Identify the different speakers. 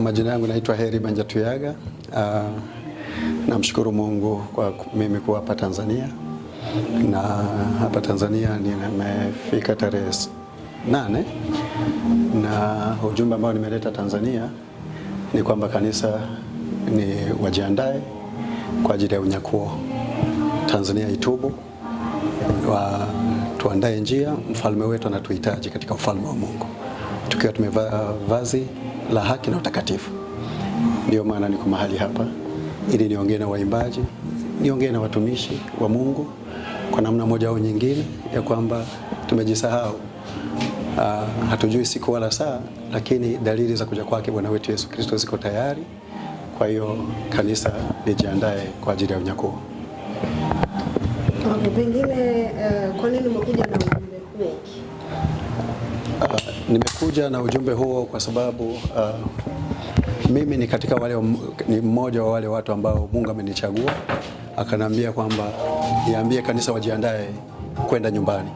Speaker 1: Majina yangu naitwa Heri Banjatuyaga. Namshukuru Mungu kwa mimi kuwa hapa Tanzania. Na hapa Tanzania nimefika tarehe 8, na ujumbe ambao nimeleta Tanzania ni kwamba kanisa ni wajiandae kwa ajili ya unyakuo. Tanzania itubu, tuandae njia, mfalme wetu anatuhitaji katika ufalme wa Mungu, tukiwa tumevaa vazi la haki na utakatifu. Ndio maana niko mahali hapa ili niongee na waimbaji, niongee na watumishi wa Mungu kwa namna moja au nyingine, ya kwamba tumejisahau. Hatujui siku wala saa, lakini dalili za kuja kwake Bwana wetu Yesu Kristo ziko tayari. Kwa hiyo kanisa lijiandae kwa ajili ya unyakuo.
Speaker 2: Pengine kwa nini umekuja na ujumbe huo?
Speaker 1: Nimekuja na ujumbe huo kwa sababu mimi ni mmoja wa wale watu ambao Mungu amenichagua, akanambia kwamba niambie kanisa wajiandae kwenda nyumbani.